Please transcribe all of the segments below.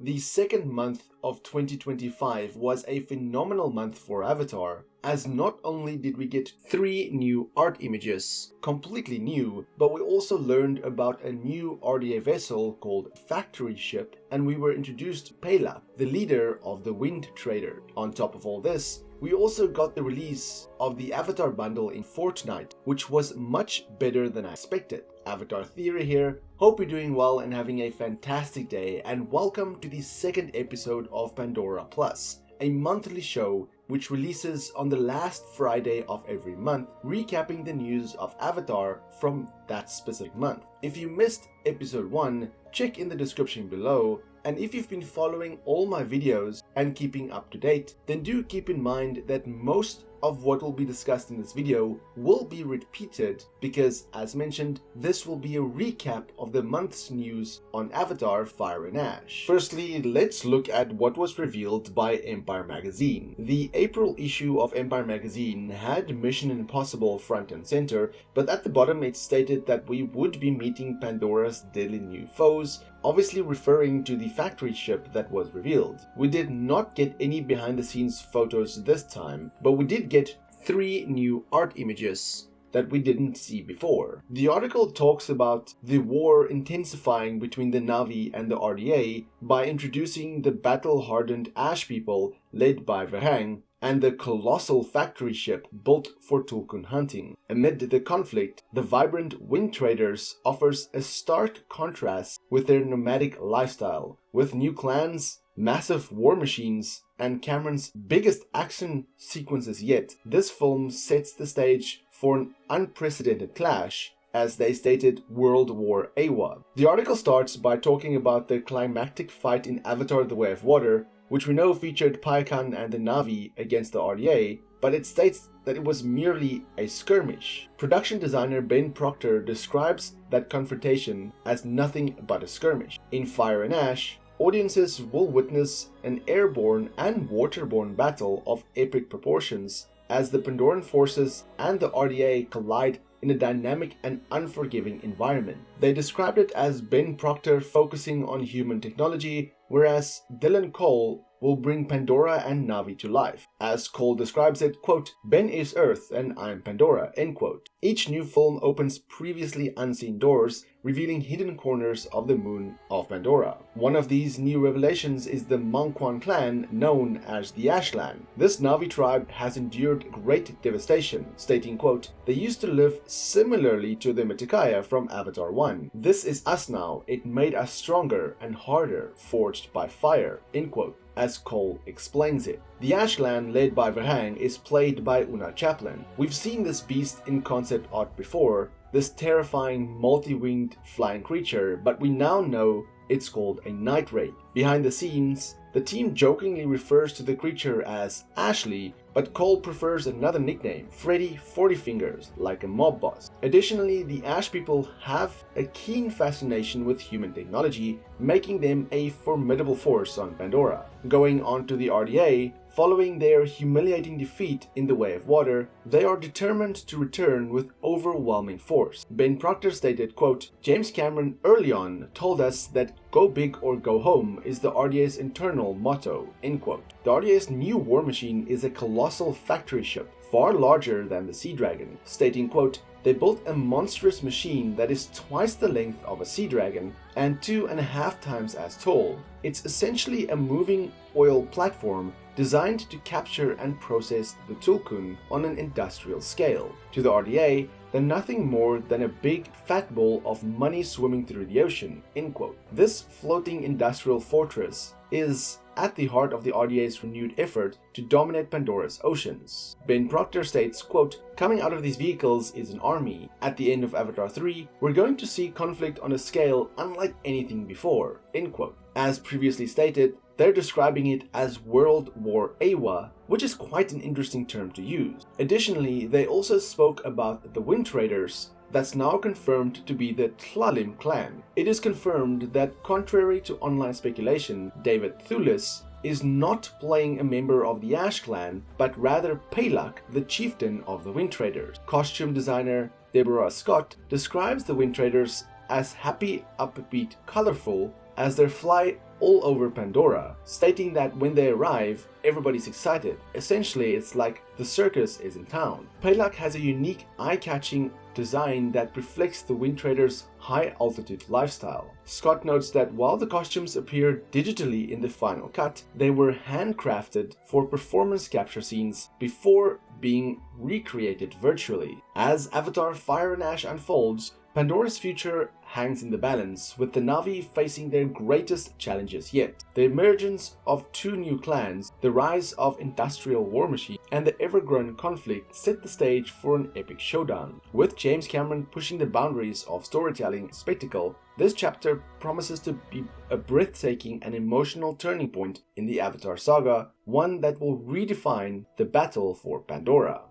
The second month of 2025 was a phenomenal month for Avatar, as not only did we get 3 new art images, completely new, but we also learned about a new RDA vessel called Factory Ship, and we were introduced to Peylak, the leader of the Wind Trader. On top of all this, we also got the release of the Avatar bundle in Fortnite, which was much better than I expected. Avatar Theory here, hope you're doing well and having a fantastic day, and welcome to the second episode of Pandora Plus, a monthly show which releases on the last Friday of every month, recapping the news of Avatar from that specific month. If you missed episode 1, check in the description below, and if you've been following all my videos and keeping up to date, then do keep in mind that most of what will be discussed in this video will be repeated because, as mentioned, this will be a recap of the month's news on Avatar: Fire and Ash. Firstly, let's look at what was revealed by Empire Magazine. The April issue of Empire Magazine had Mission Impossible front and center, but at the bottom it stated that we would be meeting Pandora's deadly new foes, obviously referring to the factory ship that was revealed. We did not get any behind the scenes photos this time, but we did get 3 new art images that we didn't see before. The article talks about the war intensifying between the Na'vi and the RDA by introducing the battle-hardened Ash people led by Vahang and the colossal factory ship built for Tulkun hunting. Amid the conflict, the vibrant Wind Traders offers a stark contrast with their nomadic lifestyle, with new clans, massive war machines, and Cameron's biggest action sequences yet. This film sets the stage for an unprecedented clash, as they stated, World War Awa. The article starts by talking about the climactic fight in Avatar: The Way of Water, which we know featured Payakan and the Na'vi against the RDA, but it states that it was merely a skirmish. Production designer Ben Proctor describes that confrontation as nothing but a skirmish. In Fire and Ash, audiences will witness an airborne and waterborne battle of epic proportions as the Pandoran forces and the RDA collide in a dynamic and unforgiving environment. They described it as Ben Proctor focusing on human technology, whereas Dylan Cole will bring Pandora and Na'vi to life. As Cole describes it, quote, "Ben is Earth and I'm Pandora," end quote. Each new film opens previously unseen doors, revealing hidden corners of the moon of Pandora. One of these new revelations is the Mangquan clan, known as the Ashland. This Na'vi tribe has endured great devastation, stating, quote, "They used to live similarly to the Metkayina from Avatar 1. This is us now. It made us stronger and harder, forged by fire," end quote, as Cole explains it. The Ashland, led by Vahang, is played by Una Chaplin. We've seen this beast in concept art before, this terrifying multi-winged flying creature, but we now know it's called a night wraith. Behind the scenes, the team jokingly refers to the creature as Ashley, but Cole prefers another nickname, Freddy 40 Fingers, like a mob boss. Additionally, the Ash people have a keen fascination with human technology, making them a formidable force on Pandora. Going on to the RDA, following their humiliating defeat in The Way of Water, they are determined to return with overwhelming force. Ben Proctor stated, quote, "James Cameron early on told us that go big or go home is the RDA's internal motto," end quote. The RDA's new war machine is a colossal factory ship, far larger than the Sea Dragon, stating, quote, "They built a monstrous machine that is twice the length of a Sea Dragon and 2.5 times as tall. It's essentially a moving oil platform designed to capture and process the Tulkun on an industrial scale. To the RDA, they're nothing more than a big fat ball of money swimming through the ocean," end quote. This floating industrial fortress is at the heart of the RDA's renewed effort to dominate Pandora's oceans. Ben Proctor states, quote, "Coming out of these vehicles is an army. At the end of Avatar 3, we're going to see conflict on a scale unlike anything before," end quote. As previously stated, they're describing it as World War Awa, which is quite an interesting term to use. Additionally, they also spoke about the Wind Traders, that's now confirmed to be the Tlalim clan. It is confirmed that, contrary to online speculation, David Thewlis is not playing a member of the Ash clan, but rather Peylak, the chieftain of the Wind Traders. Costume designer Deborah Scott describes the Wind Traders as happy, upbeat, colorful, as they fly all over Pandora, stating that when they arrive, everybody's excited. Essentially, it's like the circus is in town. Peylak has a unique, eye-catching design that reflects the Wind Traders' high-altitude lifestyle. Scott notes that while the costumes appear digitally in the final cut, they were handcrafted for performance capture scenes before being recreated virtually. As Avatar: Fire and Ash unfolds, Pandora's future hangs in the balance, with the Na'vi facing their greatest challenges yet. The emergence of two new clans, the rise of industrial war machines, and the ever-growing conflict set the stage for an epic showdown. With James Cameron pushing the boundaries of storytelling spectacle, this chapter promises to be a breathtaking and emotional turning point in the Avatar saga, one that will redefine the battle for Pandora.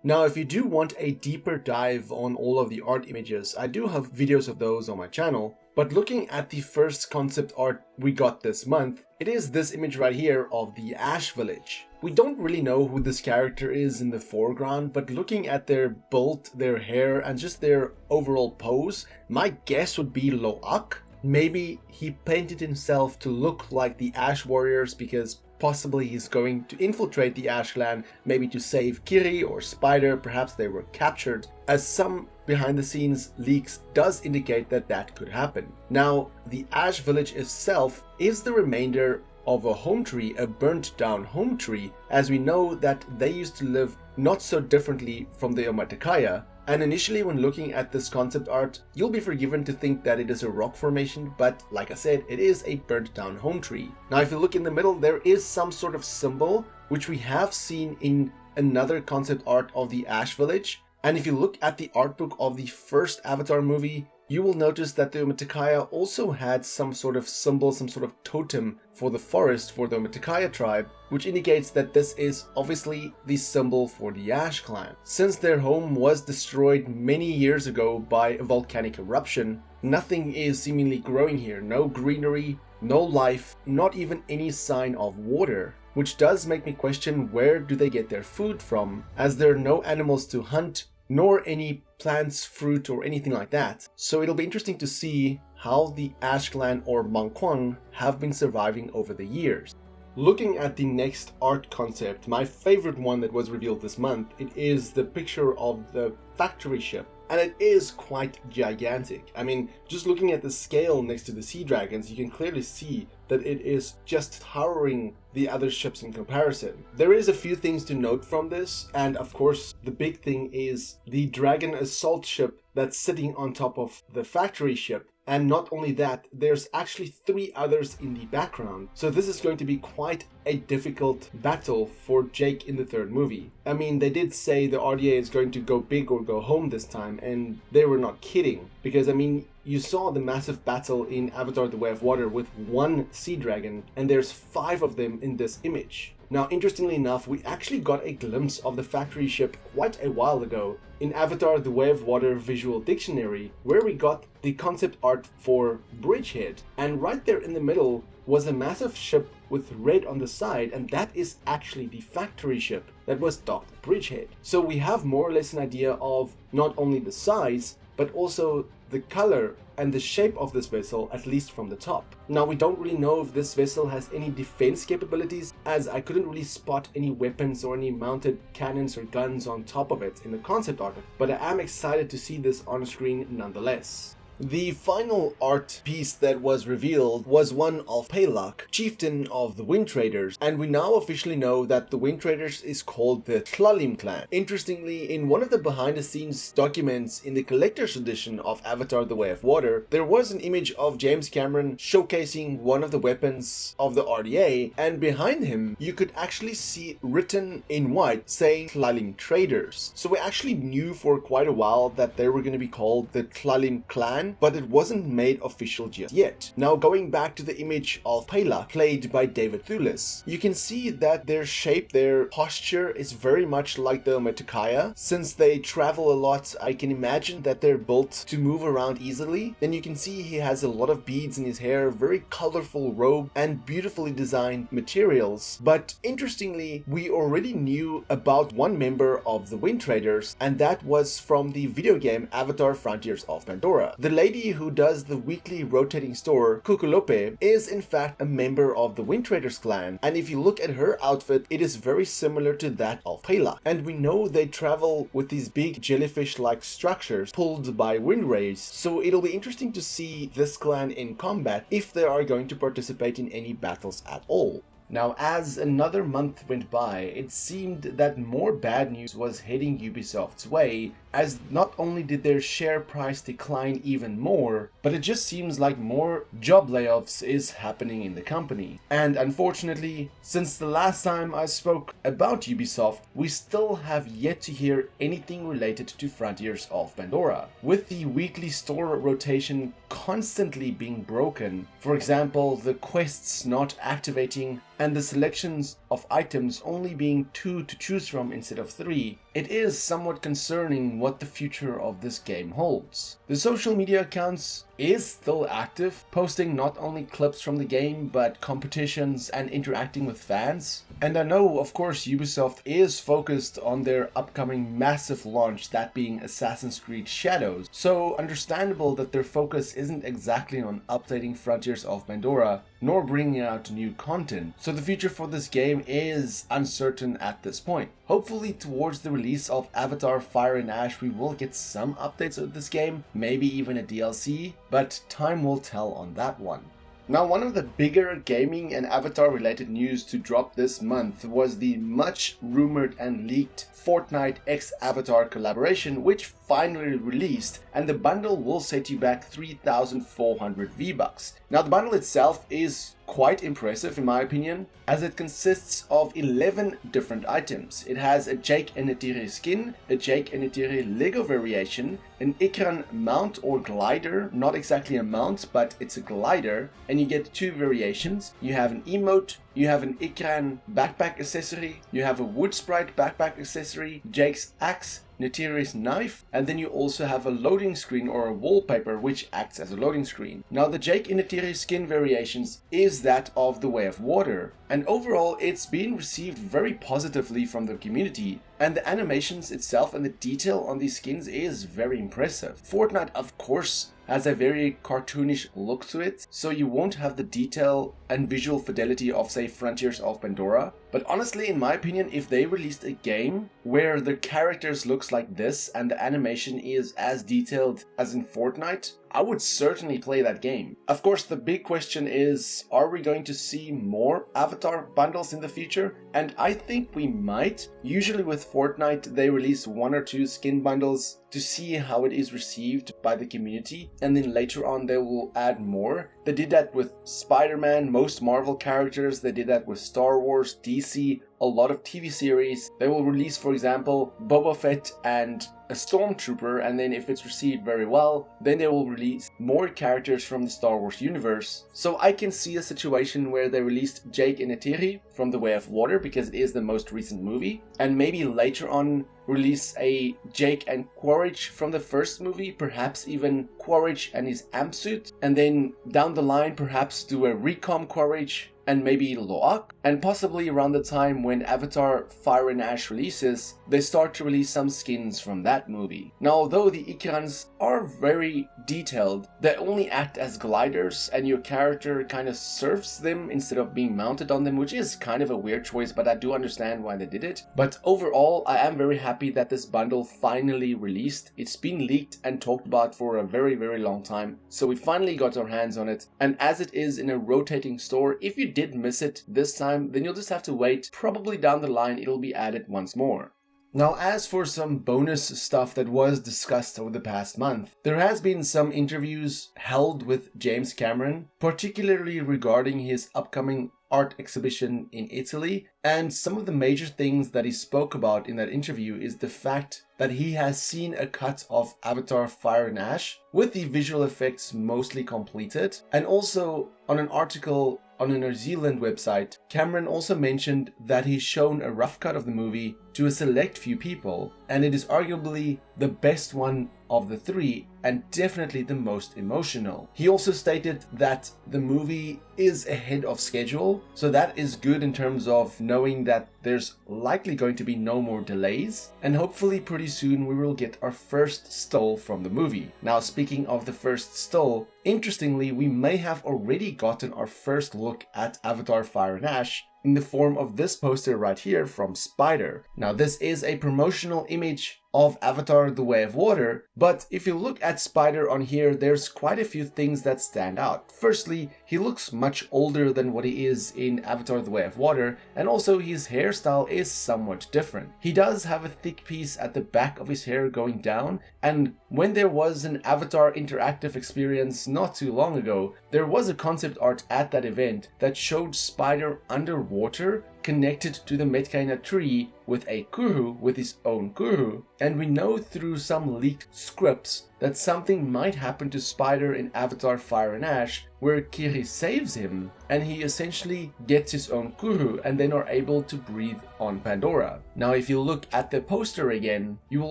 Now, if you do want a deeper dive on all of the art images, I do have videos of those on my channel, but looking at the first concept art we got this month, it is this image right here of the Ash Village. We don't really know who this character is in the foreground, but looking at their build, their hair, and just their overall pose, my guess would be Lo'ak. Maybe he painted himself to look like the Ash Warriors because possibly he's going to infiltrate the Ash Clan, maybe to save Kiri or Spider, perhaps they were captured, as some behind the scenes leaks does indicate that that could happen. Now, the Ash Village itself is the remainder of a home tree, a burnt down home tree, as we know that they used to live not so differently from the Metkayina. And initially when looking at this concept art, you'll be forgiven to think that it is a rock formation, but like I said, it is a burnt down home tree. Now if you look in the middle, there is some sort of symbol, which we have seen in another concept art of the Ash Village. And if you look at the art book of the first Avatar movie, you will notice that the Metkayina also had some sort of symbol, some sort of totem for the forest for the Metkayina tribe, which indicates that this is obviously the symbol for the Ash clan. Since their home was destroyed many years ago by a volcanic eruption, nothing is seemingly growing here. No greenery, no life, not even any sign of water. Which does make me question, where do they get their food from, as there are no animals to hunt, nor any plants, fruit, or anything like that. So it'll be interesting to see how the Ash Clan or Mangkwang have been surviving over the years. Looking at the next art concept, my favorite one that was revealed this month, it is the picture of the factory ship. And it is quite gigantic. I mean, just looking at the scale next to the sea dragons, you can clearly see that it is just towering the other ships in comparison. There is a few things to note from this, and of course the big thing is the dragon assault ship that's sitting on top of the factory ship. And not only that, there's actually 3 others in the background. So this is going to be quite a difficult battle for Jake in the 3rd movie. I mean, they did say the RDA is going to go big or go home this time, and they were not kidding. Because, I mean, you saw the massive battle in Avatar: The Way of Water with 1 sea dragon, and there's 5 of them in this image. Now, interestingly enough, we actually got a glimpse of the factory ship quite a while ago in Avatar: The Way of Water Visual Dictionary, where we got the concept art for Bridgehead. And right there in the middle was a massive ship with red on the side, and that is actually the factory ship that was docked at Bridgehead. So we have more or less an idea of not only the size, but also the color and the shape of this vessel, at least from the top. Now, we don't really know if this vessel has any defense capabilities, as I couldn't really spot any weapons or any mounted cannons or guns on top of it in the concept art, but I am excited to see this on screen nonetheless. The final art piece that was revealed was one of Peylak, chieftain of the Wind Traders, and we now officially know that the Wind Traders is called the Tlalim clan. Interestingly, in one of the behind the scenes documents in the collector's edition of Avatar: The Way of Water, there was an image of James Cameron showcasing one of the weapons of the RDA, and behind him you could actually see written in white saying Tlalim Traders. So we actually knew for quite a while that they were going to be called the Tlalim clan, but it wasn't made official just yet. Now, going back to the image of Peylak, played by David Thewlis, you can see that their shape, their posture is very much like the Metkayina. Since they travel a lot, I can imagine that they're built to move around easily. Then you can see he has a lot of beads in his hair, very colorful robe, and beautifully designed materials. But interestingly, we already knew about one member of the Wind Traders, and that was from the video game Avatar: Frontiers of Pandora. The lady who does the weekly rotating store, Kukulope, is in fact a member of the Wind Traders clan, and if you look at her outfit, it is very similar to that of Peylak. And we know they travel with these big jellyfish-like structures pulled by wind rays, so it'll be interesting to see this clan in combat if they are going to participate in any battles at all. Now, as another month went by, it seemed that more bad news was heading Ubisoft's way, as not only did their share price decline even more, but it just seems like more job layoffs is happening in the company. And unfortunately, since the last time I spoke about Ubisoft, we still have yet to hear anything related to Frontiers of Pandora. With the weekly store rotation constantly being broken, for example, the quests not activating and the selections of items only being 2 to choose from instead of 3, it is somewhat concerning what the future of this game holds. The social media accounts is still active, posting not only clips from the game but competitions and interacting with fans. And I know, of course, Ubisoft is focused on their upcoming massive launch, that being Assassin's Creed Shadows, so understandable that their focus isn't exactly on updating Frontiers of Pandora nor bringing out new content. So the future for this game is uncertain at this point. Hopefully towards the release of Avatar Fire and Ash we will get some updates of this game, maybe even a DLC, but time will tell on that one. Now, one of the bigger gaming and Avatar related news to drop this month was the much rumored and leaked Fortnite x Avatar collaboration, which finally released, and the bundle will set you back 3,400 V-Bucks. Now, the bundle itself is quite impressive in my opinion, as it consists of 11 different items. It has a Jake and Neytiri skin, a Jake and Neytiri Lego variation, an Ikran mount or glider, not exactly a mount, but it's a glider, and you get 2 variations. You have an emote, you have an Ikran backpack accessory, you have a wood sprite backpack accessory, Jake's axe, Neytiri's knife, and then you also have a loading screen or a wallpaper which acts as a loading screen. Now, the Jake and Neytiri skin variations is that of the Way of Water, and overall it's been received very positively from the community, and the animations itself and the detail on these skins is very impressive. Fortnite, of course, has a very cartoonish look to it, so you won't have the detail and visual fidelity of, say, Frontiers of Pandora. But honestly, in my opinion, if they released a game where the characters looks like this and the animation is as detailed as in Fortnite, I would certainly play that game. Of course, the big question is, are we going to see more Avatar bundles in the future? And I think we might. Usually with Fortnite, they release 1 or 2 skin bundles to see how it is received by the community, and then later on they will add more. They did that with Spider-Man, most Marvel characters, they did that with Star Wars, DC, a lot of TV series. They will release, for example, Boba Fett and a Stormtrooper, and then if it's received very well, then they will release more characters from the Star Wars universe. So I can see a situation where they released Jake and Neytiri from The Way of Water because it is the most recent movie, and maybe later on release a Jake and Quaritch from the first movie, perhaps even Quaritch and his amp suit, and then down the line perhaps do a recom Quaritch and maybe Loak, and possibly around the time when Avatar Fire and Ash releases, they start to release some skins from that movie. Now, although the Ikrans are very detailed, they only act as gliders and your character kind of surfs them instead of being mounted on them, which is kind of a weird choice, but I do understand why they did it. But overall, I am very happy that this bundle finally released. It's been leaked and talked about for a very, very long time, so we finally got our hands on it, and as it is in a rotating store, if you did miss it this time, then you'll just have to wait. Probably down the line it'll be added once more. Now, as for some bonus stuff that was discussed over the past month, there has been some interviews held with James Cameron, particularly regarding his upcoming art exhibition in Italy, and some of the major things that he spoke about in that interview is the fact that he has seen a cut of Avatar Fire and Ash with the visual effects mostly completed, and also on an article on a New Zealand website, Cameron also mentioned that he's shown a rough cut of the movie to a select few people, and it is arguably the best one of the three and definitely the most emotional. He also stated that the movie is ahead of schedule, so that is good in terms of knowing that there's likely going to be no more delays, and hopefully pretty soon we will get our first still from the movie. Now, speaking of the first still, interestingly, we may have already gotten our first look at Avatar Fire and Ash in the form of this poster right here from Spider. Now, this is a promotional image of Avatar The Way of Water, but if you look at Spider on here, there's quite a few things that stand out. Firstly, he looks much older than what he is in Avatar The Way of Water, and also his hairstyle is somewhat different. He does have a thick piece at the back of his hair going down, and when there was an Avatar interactive experience not too long ago, there was a concept art at that event that showed Spider underwater connected to the Metkayina tree with a Kuru, with his own Kuru, and we know through some leaked scripts that something might happen to Spider in Avatar Fire and Ash, where Kiri saves him and he essentially gets his own Kuru and then are able to breathe on Pandora. Now, if you look at the poster again, you will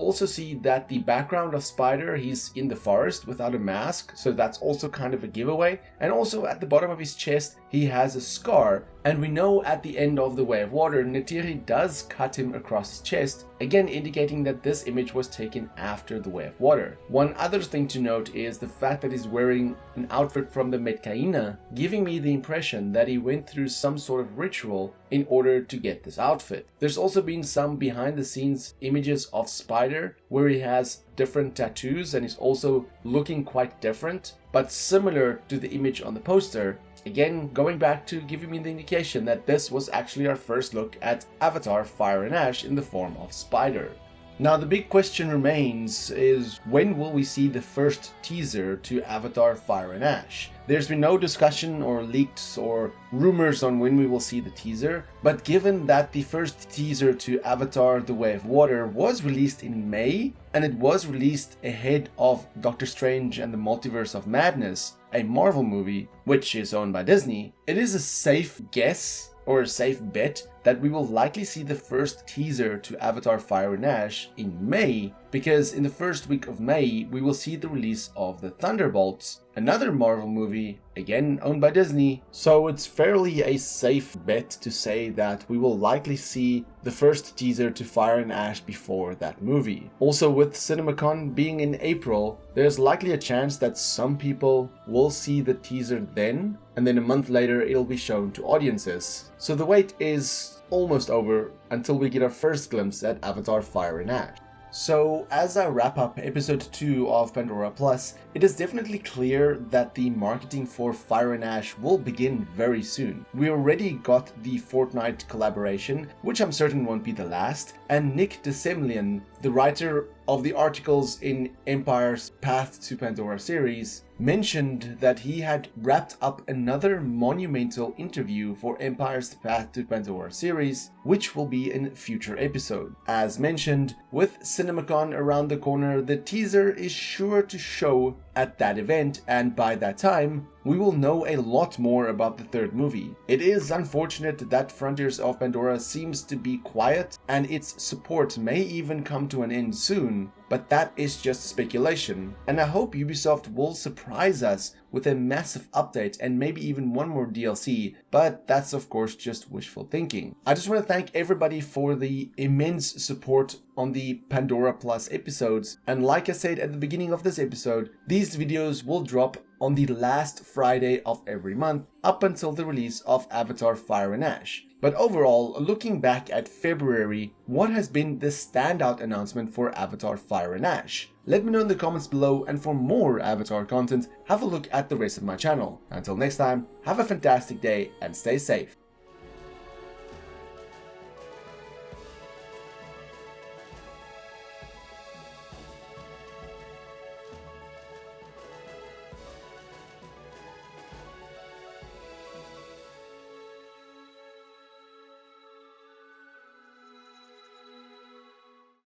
also see that the background of Spider, he's in the forest without a mask, so that's also kind of a giveaway. And also at the bottom of his chest, he has a scar, and we know at the end of The Way of Water, Neytiri does cut him across his chest, again indicating that this image was taken after The Way of Water. One other thing to note is the fact that he's wearing an outfit from the Metkayina, giving me the impression that he went through some sort of ritual in order to get this outfit. There's also been some behind the scenes images of Spider where he has different tattoos and is also looking quite different, but similar to the image on the poster. Again, going back to giving me the indication that this was actually our first look at Avatar Fire and Ash in the form of Spider. Now, the big question remains is, when will we see the first teaser to Avatar Fire and Ash? There's been no discussion or leaks or rumors on when we will see the teaser, but given that the first teaser to Avatar The Way of Water was released in May, and it was released ahead of Doctor Strange and the Multiverse of Madness, a Marvel movie, which is owned by Disney, it is a safe guess or a safe bet that we will likely see the first teaser to Avatar Fire and Ash in May, because in the first week of May we will see the release of The Thunderbolts, another Marvel movie, again owned by Disney, so it's fairly a safe bet to say that we will likely see the first teaser to Fire and Ash before that movie. Also, with CinemaCon being in April, there's likely a chance that some people will see the teaser then, and then a month later it'll be shown to audiences. So the wait is almost over until we get our first glimpse at Avatar Fire and Ash. So, as I wrap up episode 2 of Pandora Plus, it is definitely clear that the marketing for Fire and Ash will begin very soon. We already got the Fortnite collaboration, which I'm certain won't be the last, and Nick DeSemlian, the writer of the articles in Empire's Path to Pandora series, mentioned that he had wrapped up another monumental interview for Empire's Path to Pandora series, which will be in a future episode. As mentioned, with CinemaCon around the corner, the teaser is sure to show at that event, and by that time, we will know a lot more about the third movie. It is unfortunate that Frontiers of Pandora seems to be quiet, and its support may even come to an end soon, but that is just speculation, and I hope Ubisoft will surprise us with a massive update and maybe even one more DLC, but that's of course just wishful thinking. I just want to thank everybody for the immense support on the Pandora Plus episodes, and like I said at the beginning of this episode, these videos will drop on the last Friday of every month up until the release of Avatar Fire and Ash. But overall, looking back at February, what has been the standout announcement for Avatar Fire and Ash? Let me know in the comments below, and for more Avatar content, have a look at the rest of my channel. Until next time, have a fantastic day and stay safe.